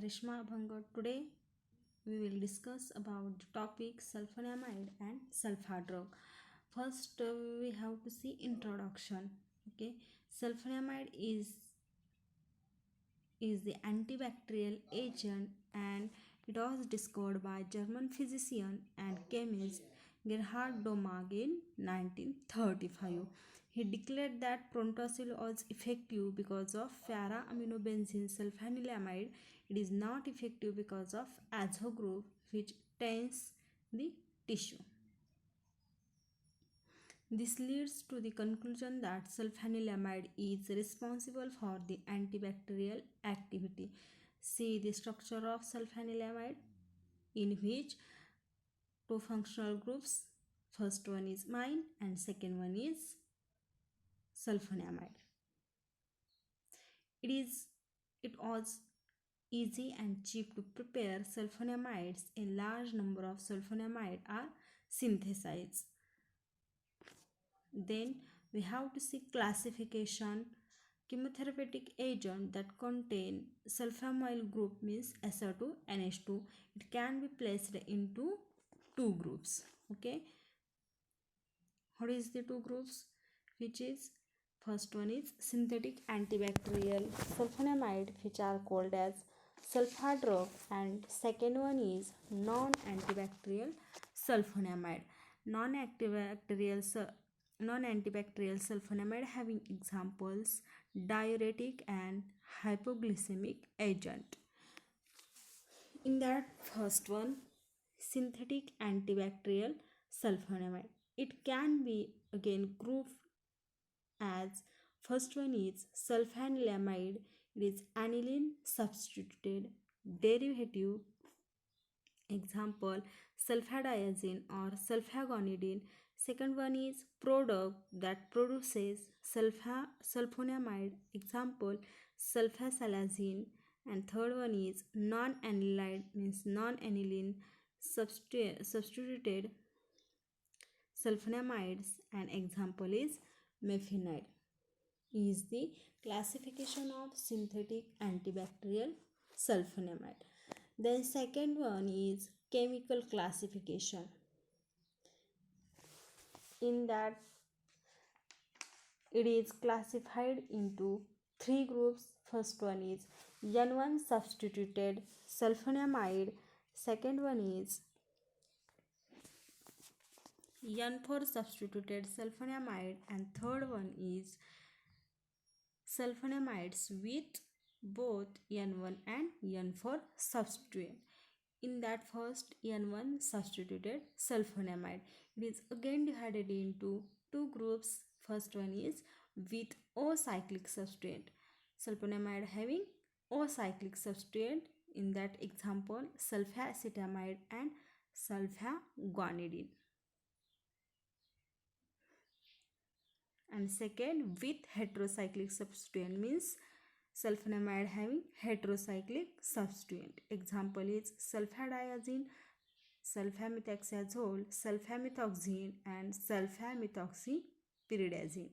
Karishma Bhangar. Today we will discuss about the topic sulfonamide and sulfa drug. First, we have to see introduction. Okay, sulfonamide is the antibacterial agent and it was discovered by German physician and chemist Gerhard Domag in 1935. He declared that Prontosil was effective because of para-aminobenzene sulfanilamide. It is not effective because of azo group which taints the tissue. This leads to the conclusion that sulfanilamide is responsible for the antibacterial activity. See the structure of sulfanilamide, in which two functional groups, first one is mine and second one is sulfonamide. It was easy and cheap to prepare sulfonamides. A large number of sulfonamide are synthesized. Then we have to see classification. Chemotherapeutic agent that contain sulfamyl group means SO2 NH2. It can be placed into two groups. Okay, what is the two groups? Which is first one is synthetic antibacterial sulfonamide, which are called as sulfa drug, and second one is non-antibacterial sulfonamide. Non-antibacterial sulfonamide having examples diuretic and hypoglycemic agent. In that first one, synthetic antibacterial sulfonamide, it can be again grouped as first one is sulfanilamide. It is aniline substituted derivative, example sulfadiazine or sulfaguanidine. Second one is product that produces sulfonamide, example sulfasalazine. And third one is non-anilide means non-aniline substituted sulfonamides, and example is mefenide. Is the classification of synthetic antibacterial sulfonamide. Then second one is chemical classification. In that it is classified into three groups. First one is N1 substituted sulfonamide. Second one is N4 substituted sulfonamide, and third one is sulfonamides with both N1 and N4 substituent. In that first N1 substituted sulfonamide, it is again divided into two groups. First one is with O cyclic substituent, sulfonamide having O cyclic substituent. In that example sulfacetamide and sulfaguanidine. And second with heterocyclic substituent means sulfonamide having heterocyclic substituent. Example is sulfadiazine, sulfamethoxazole, sulfamethoxine, and sulfamethoxypyridazine.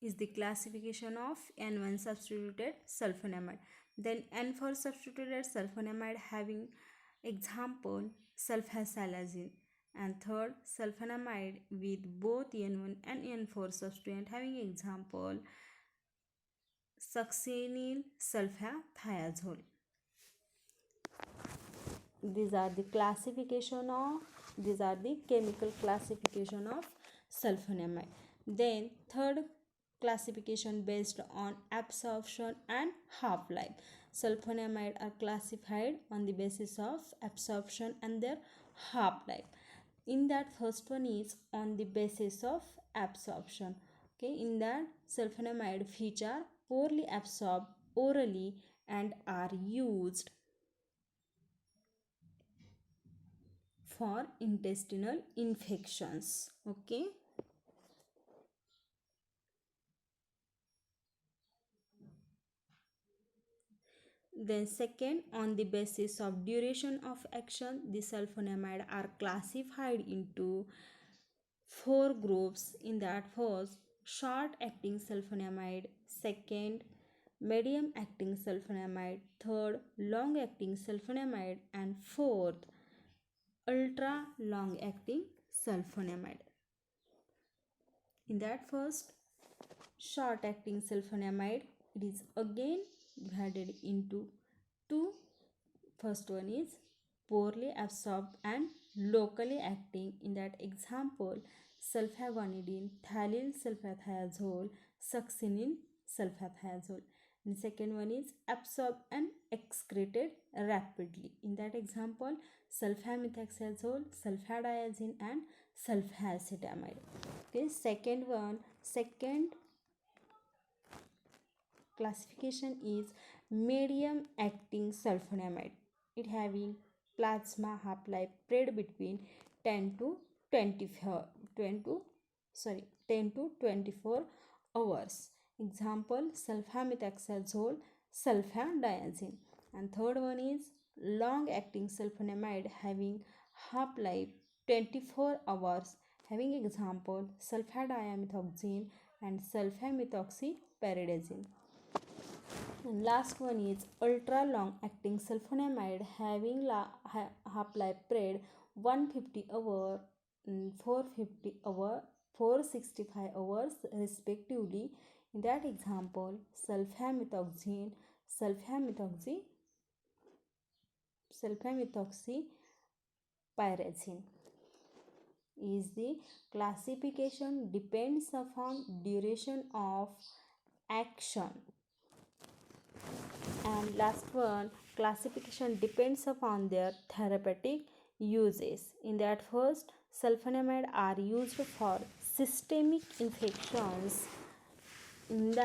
Is the classification of N1 substituted sulfonamide. Then N4 substituted sulfonamide having example sulfasalazine, and third sulfonamide with both N1 and N4 substituent having example succinyl sulfathiazole. These are the chemical classification of sulfonamide. Then third classification based on absorption and half-life. Sulfonamide are classified on the basis of absorption and their half-life. In that first one is on the basis of absorption. Okay, in that sulfonamide which are poorly absorbed orally and are used for intestinal infections. Okay. Then second, on the basis of duration of action, the sulfonamide are classified into four groups. In that first, short acting sulfonamide. Second, medium acting sulfonamide, third long acting sulfonamide, and fourth ultra long acting sulfonamide. In that first short acting sulfonamide, it is again divided into two. First one is poorly absorbed and locally acting. In that example, sulfaguanidine, thionyl sulfathiazole, succinil sulfathiazole. And second one is absorbed and excreted rapidly. In that example, sulfamethoxazole, sulfadiazine, and sulfacetamide. Okay, second classification is medium acting sulfonamide. It having plasma half-life period between 10 to 24 10 to 24 hours. Example, sulfamethoxazole, sulfadiazine. And third one is long acting sulfonamide having half-life 24 hours, having example sulfadiamethoxine and sulfamethoxypyridazine. And last one is ultra long acting sulfonamide having half-life period 150 hour, 450 hour, 465 hours respectively. In that example, sulfamethoxine, sulfamethoxypyrazine. Is the classification depends upon duration of action. And last one, classification depends upon their therapeutic uses. In that first, sulfonamide are used for systemic infections. And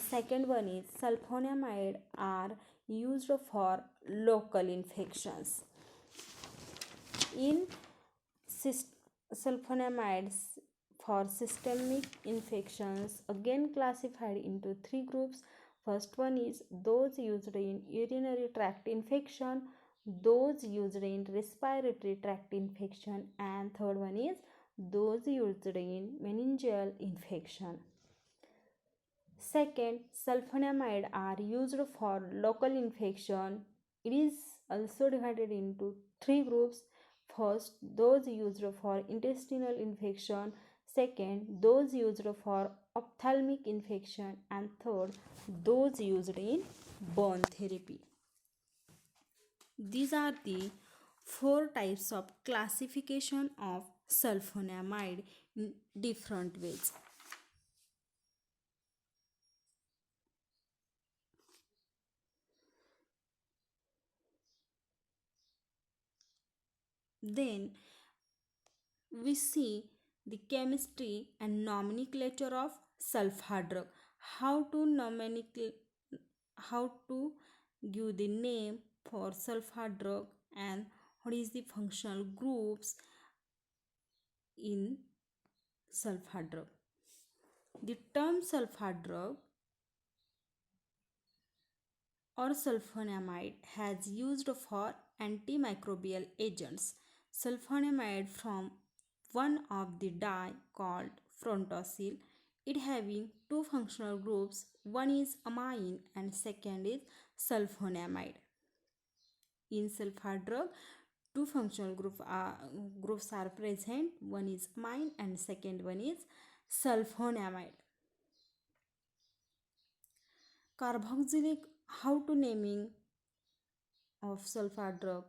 second one is sulfonamide are used for local infections. In sulfonamides for systemic infections again classified into three groups. First one is those used in urinary tract infection, those used in respiratory tract infection, and third one is those used in meningeal infection. Second, sulfonamide are used for local infection. It is also divided into three groups. First, those used for intestinal infection. Second, those used for ophthalmic infection. And third, those used in burn therapy. These are the four types of classification of sulfonamide in different ways. Then we see the chemistry and nomenclature of sulfa drug. How to give the name for sulfa drug and what is the functional groups in sulfa drug. The term sulfa drug or sulfonamide has used for antimicrobial agents. Sulfonamide from one of the dye called frontosyl. It having two functional groups. One is amine and second is sulfonamide. In sulfa drug, two functional groups are present. One is amine and second one is sulfonamide. Carboxylic, how to naming of sulfa drug.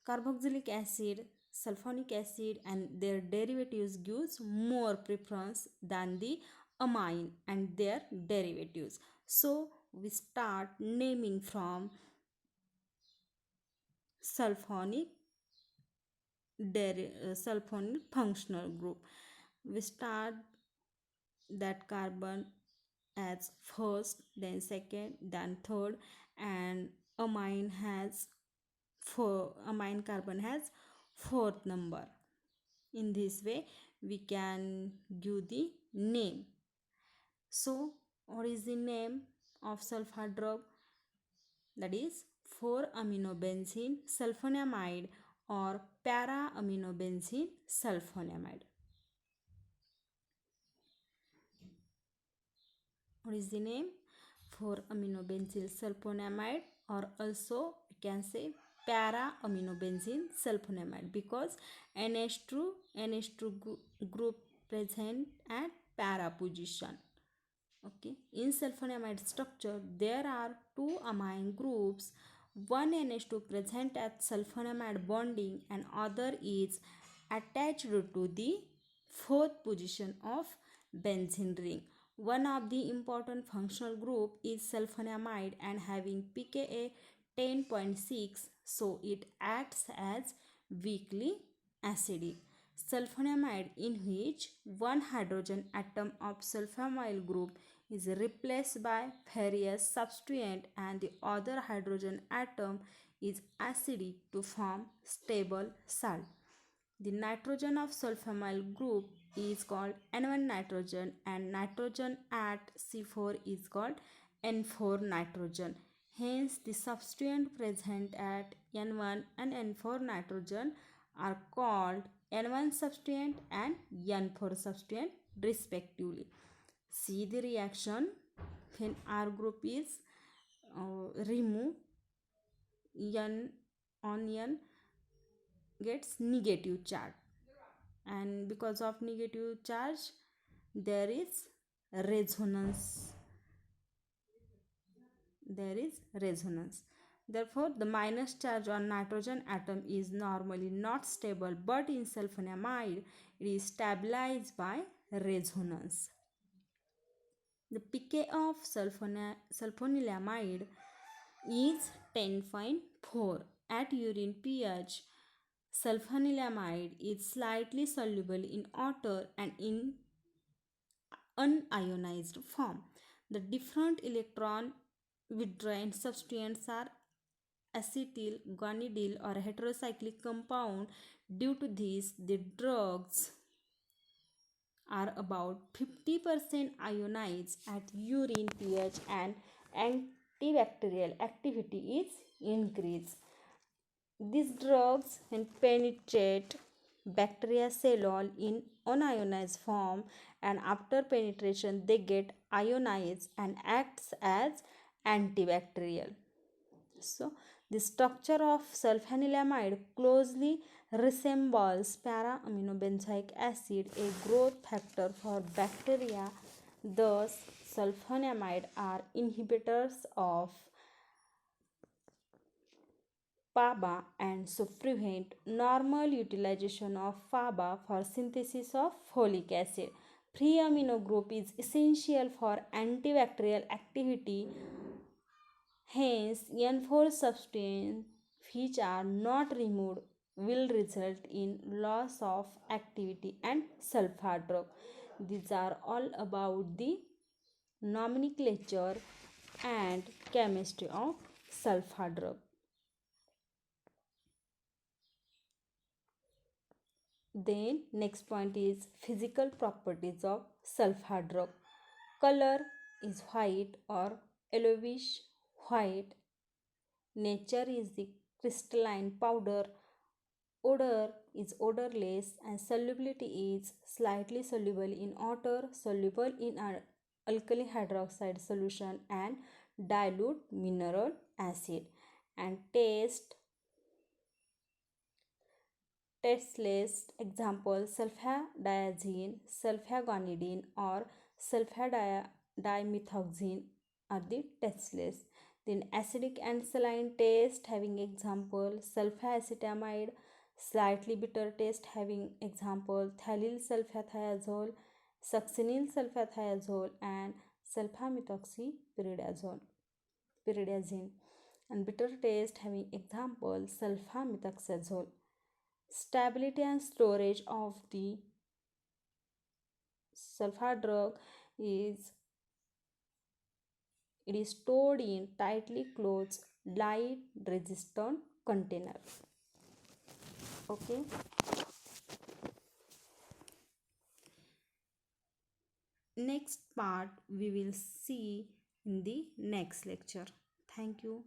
Carboxylic acid, sulfonic acid and their derivatives gives more preference than the amine and their derivatives. So we start naming from sulfonic sulfonic functional group. We start that carbon as first, then second, then third, and amine carbon has fourth number. In this way we can give the name. So what is the name of sulfa drug? That is 4-aminobenzene sulfonamide or para-aminobenzene sulfonamide. What is the name? 4-aminobenzyl sulfonamide, or also we can say para-aminobenzyl sulfonamide, because NH2 group present at para position. Okay, in sulfonamide structure there are two amine groups, one NH2 present at sulfonamide bonding and other is attached to the fourth position of benzene ring. One of the important functional group is sulfonamide and having pKa 10.6, so it acts as weakly acidic. Sulfonamide, in which one hydrogen atom of sulfamyl group is replaced by ferrous substituent and the other hydrogen atom is acidic to form stable salt. The nitrogen of sulfamyl group is called N1 nitrogen and nitrogen at C4 is called N4 nitrogen. Hence, the substituent present at N1 and N4 nitrogen are called N1 substituent and N4 substituent respectively. See the reaction when R group is removed, N on N gets negative charge, and because of negative charge there is resonance. Therefore the minus charge on nitrogen atom is normally not stable, but in sulfonamide it is stabilized by resonance. The pK of sulfonilamide is 10.4. At urine pH, sulfonilamide is slightly soluble in water and in unionized form. The different electron withdrawing substituents are acetyl, guanidine or heterocyclic compound. Due to this, the drugs are about 50% ionized at urine pH and antibacterial activity is increased. These drugs can penetrate bacteria cell wall in unionized form, and after penetration they get ionized and acts as antibacterial. So the structure of sulfanilamide closely resembles para-aminobenzoic acid, a growth factor for bacteria. Thus, sulfonamide are inhibitors of PABA and so prevent normal utilization of PABA for synthesis of folic acid. Free amino group is essential for antibacterial activity. Hence, N4 substances which are not removed will result in loss of activity and sulfur drug. These are all about the nomenclature and chemistry of sulfur drug. Then next point is physical properties of sulfur drug. Color is white or yellowish white. Nature is the crystalline powder. Odor is odorless and solubility is slightly soluble in water, soluble in an alkali hydroxide solution and dilute mineral acid. And tasteless example sulfadiazine, sulfaguanidine or sulfadimethoxine are the tasteless. Then acidic and saline taste having example sulfacetamide, slightly bitter taste having example thallyl sulfathiazole, succinyl sulfathiazole and sulfamethoxypyridazine, and bitter taste having example sulfamethoxazole. Stability and storage of the sulfur drug is it is stored in tightly closed light resistant container. Okay. Next part we will see in the next lecture. Thank you.